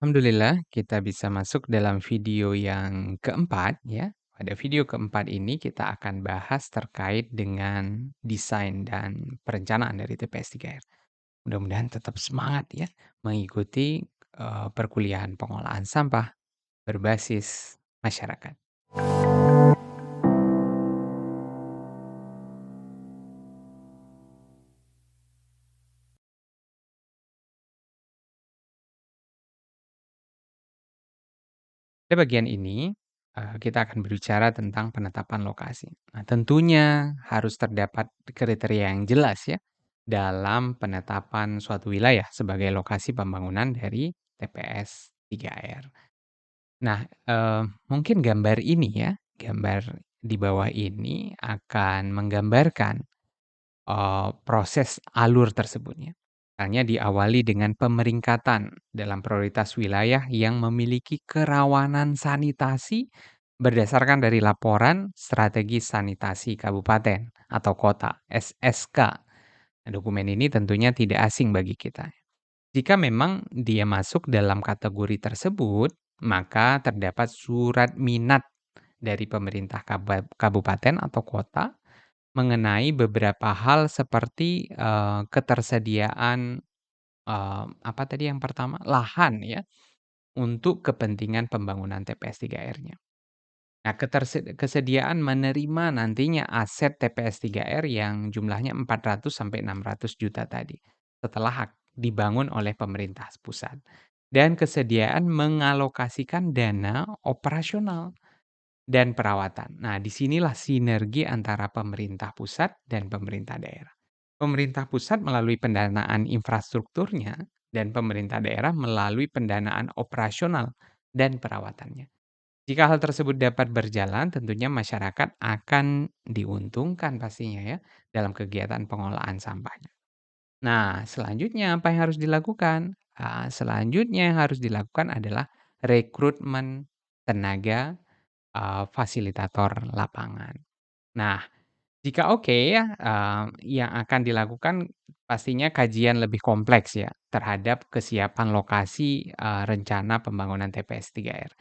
Alhamdulillah kita bisa masuk dalam video yang keempat ya. Pada video keempat ini kita akan bahas terkait dengan desain dan perencanaan dari TPS 3R. Mudah-mudahan tetap semangat ya mengikuti perkuliahan pengolahan sampah berbasis masyarakat. Pada bagian ini, kita akan berbicara tentang penetapan lokasi. Nah, tentunya harus terdapat kriteria yang jelas ya, dalam penetapan suatu wilayah sebagai lokasi pembangunan dari TPS 3R. Nah, mungkin gambar ini ya, gambar di bawah ini akan menggambarkan proses alur tersebutnya. Misalnya diawali dengan pemeringkatan dalam prioritas wilayah yang memiliki kerawanan sanitasi berdasarkan dari laporan strategi sanitasi kabupaten atau kota (SSK). Nah, dokumen ini tentunya tidak asing bagi kita. Jika memang dia masuk dalam kategori tersebut, maka terdapat surat minat dari pemerintah kabupaten atau kota mengenai beberapa hal seperti, ketersediaan, apa tadi yang pertama, lahan ya, untuk kepentingan pembangunan TPS 3R-nya. Nah, kesediaan menerima nantinya aset TPS 3R yang jumlahnya 400 sampai 600 juta tadi, setelah dibangun oleh pemerintah pusat. Dan kesediaan mengalokasikan dana operasional dan perawatan. Nah, disinilah sinergi antara pemerintah pusat dan pemerintah daerah. Pemerintah pusat melalui pendanaan infrastrukturnya dan pemerintah daerah melalui pendanaan operasional dan perawatannya. Jika hal tersebut dapat berjalan, tentunya masyarakat akan diuntungkan pastinya ya dalam kegiatan pengolahan sampahnya. Nah, selanjutnya apa yang harus dilakukan? Selanjutnya yang harus dilakukan adalah rekrutmen tenaga fasilitator lapangan. Nah, jika oke ya, yang akan dilakukan pastinya kajian lebih kompleks ya, terhadap kesiapan lokasi, rencana pembangunan TPS 3R.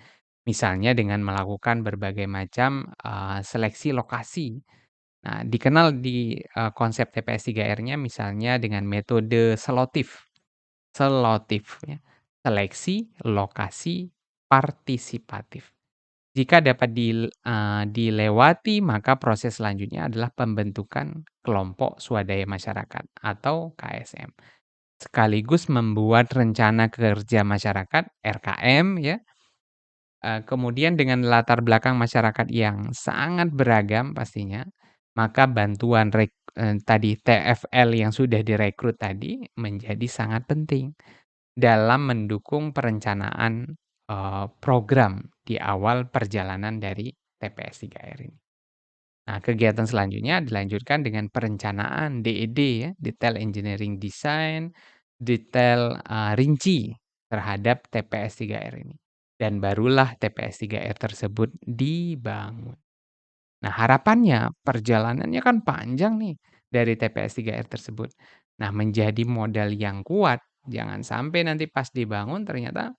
Misalnya dengan melakukan berbagai macam, seleksi lokasi. Nah, dikenal di, konsep TPS 3R-nya misalnya dengan metode selotif. Selotif ya, seleksi lokasi partisipatif. Jika dapat dilewati, maka proses selanjutnya adalah pembentukan kelompok swadaya masyarakat atau KSM. Sekaligus membuat rencana kerja masyarakat (RKM) ya, kemudian dengan latar belakang masyarakat yang sangat beragam pastinya, maka bantuan tadi TFL yang sudah direkrut tadi menjadi sangat penting dalam mendukung perencanaan, program di awal perjalanan dari TPS 3R ini. Nah, kegiatan selanjutnya dilanjutkan dengan perencanaan DED ya, Detail Engineering Design, detail, rinci terhadap TPS 3R ini. Dan barulah TPS 3R tersebut dibangun. Nah, harapannya perjalanannya kan panjang nih dari TPS 3R tersebut. Nah, menjadi modal yang kuat, jangan sampai nanti pas dibangun ternyata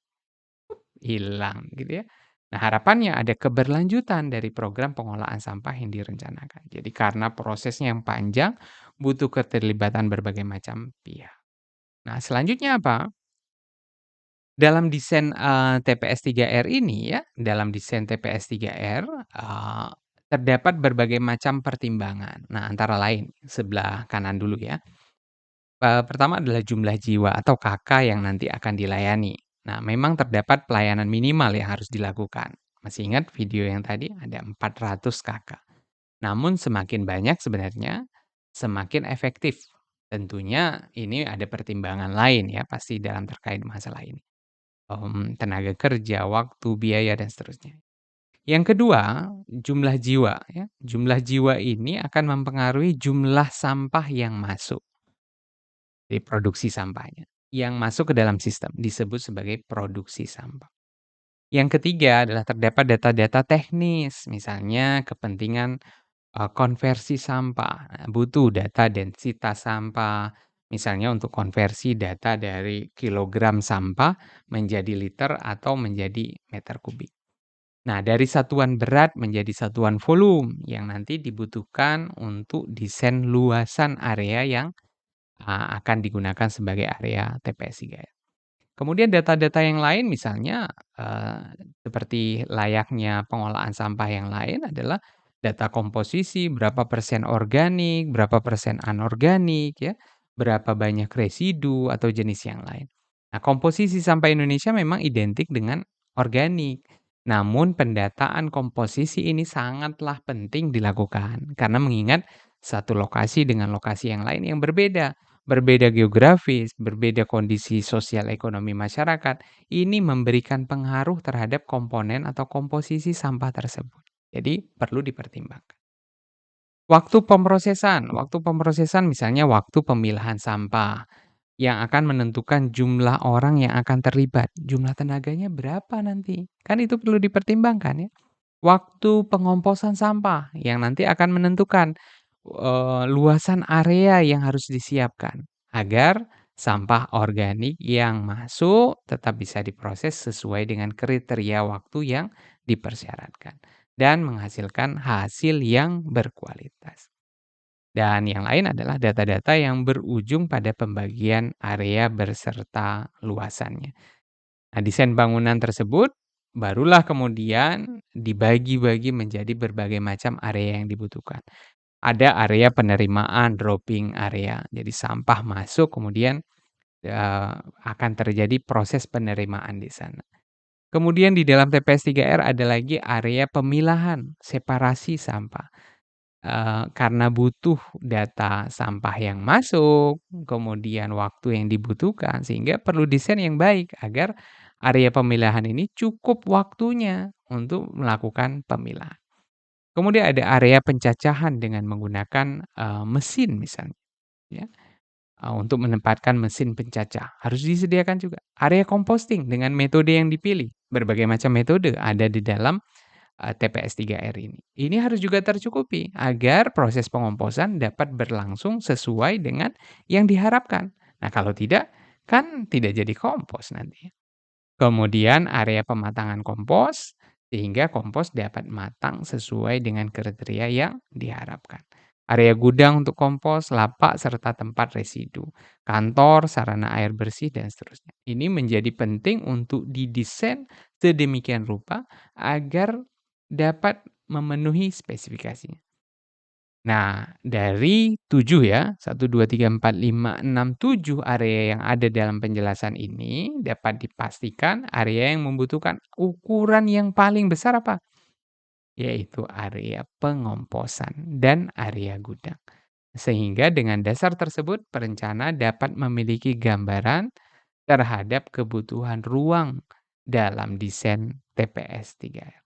hilang gitu ya. Nah, harapannya ada keberlanjutan dari program pengolahan sampah yang direncanakan. Jadi karena prosesnya yang panjang, butuh keterlibatan berbagai macam pihak. Nah, selanjutnya apa? Dalam desain, TPS 3R ini ya, dalam desain TPS 3R, terdapat berbagai macam pertimbangan. Nah, antara lain sebelah kanan dulu ya. Pertama adalah jumlah jiwa atau KK yang nanti akan dilayani. Nah, memang terdapat pelayanan minimal yang harus dilakukan. Masih ingat video yang tadi ada 400 KK. Namun semakin banyak sebenarnya, semakin efektif. Tentunya ini ada pertimbangan lain ya, pasti dalam terkait masalah ini. Tenaga kerja, waktu, biaya, dan seterusnya. Yang kedua, jumlah jiwa ya. Jumlah jiwa ini akan mempengaruhi jumlah sampah yang masuk. Di produksi sampahnya, yang masuk ke dalam sistem disebut sebagai produksi sampah. Yang ketiga adalah terdapat data-data teknis, misalnya kepentingan, konversi sampah. Nah, butuh data densitas sampah, Misalnya untuk konversi data dari kilogram sampah menjadi liter atau menjadi meter kubik. Nah, dari satuan berat menjadi satuan volume yang nanti dibutuhkan untuk desain luasan area yang akan digunakan sebagai area TPS 3R. Kemudian data-data yang lain misalnya, seperti layaknya pengolahan sampah yang lain adalah data komposisi, berapa persen organik, berapa persen anorganik ya, berapa banyak residu atau jenis yang lain. Nah, komposisi sampah Indonesia memang identik dengan organik, namun pendataan komposisi ini sangatlah penting dilakukan karena mengingat satu lokasi dengan lokasi yang lain yang berbeda. Berbeda geografis, berbeda kondisi sosial ekonomi masyarakat, ini memberikan pengaruh terhadap komponen atau komposisi sampah tersebut. Jadi perlu dipertimbangkan. Waktu pemrosesan misalnya waktu pemilahan sampah yang akan menentukan jumlah orang yang akan terlibat, jumlah tenaganya berapa nanti, kan itu perlu dipertimbangkan ya. Waktu pengomposan sampah yang nanti akan menentukan, luasan area yang harus disiapkan agar sampah organik yang masuk tetap bisa diproses sesuai dengan kriteria waktu yang dipersyaratkan dan menghasilkan hasil yang berkualitas. Dan yang lain adalah data-data yang berujung pada pembagian area beserta luasannya. Nah, desain bangunan tersebut barulah kemudian dibagi-bagi menjadi berbagai macam area yang dibutuhkan. Ada area penerimaan dropping area. Jadi sampah masuk kemudian, akan terjadi proses penerimaan di sana. Kemudian di dalam TPS 3R ada lagi area pemilahan, separasi sampah. Karena butuh data sampah yang masuk, kemudian waktu yang dibutuhkan, sehingga perlu desain yang baik agar area pemilahan ini cukup waktunya untuk melakukan pemilahan. Kemudian ada area pencacahan dengan menggunakan, mesin misalnya ya, untuk menempatkan mesin pencacah, harus disediakan juga. Area composting dengan metode yang dipilih, berbagai macam metode ada di dalam TPS 3R ini. Ini harus juga tercukupi agar proses pengomposan dapat berlangsung sesuai dengan yang diharapkan. Nah, kalau tidak, kan tidak jadi kompos nanti. Kemudian area pematangan kompos, sehingga kompos dapat matang sesuai dengan kriteria yang diharapkan. Area gudang untuk kompos, lapak, serta tempat residu, kantor, sarana air bersih, dan seterusnya. Ini menjadi penting untuk didesain sedemikian rupa agar dapat memenuhi spesifikasinya. Nah, dari 7 ya, 1, 2, 3, 4, 5, 6, 7 area yang ada dalam penjelasan ini dapat dipastikan area yang membutuhkan ukuran yang paling besar apa? Yaitu area pengomposan dan area gudang. Sehingga dengan dasar tersebut perencana dapat memiliki gambaran terhadap kebutuhan ruang dalam desain TPS 3R.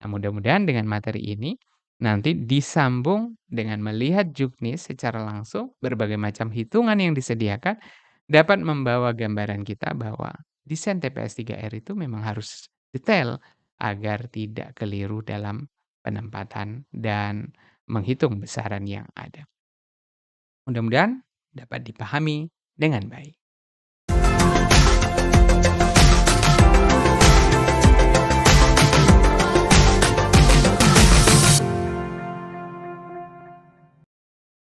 Nah, mudah-mudahan dengan materi ini nanti disambung dengan melihat juknis secara langsung, berbagai macam hitungan yang disediakan dapat membawa gambaran kita bahwa desain TPS 3R itu memang harus detail agar tidak keliru dalam penempatan dan menghitung besaran yang ada. Mudah-mudahan dapat dipahami dengan baik.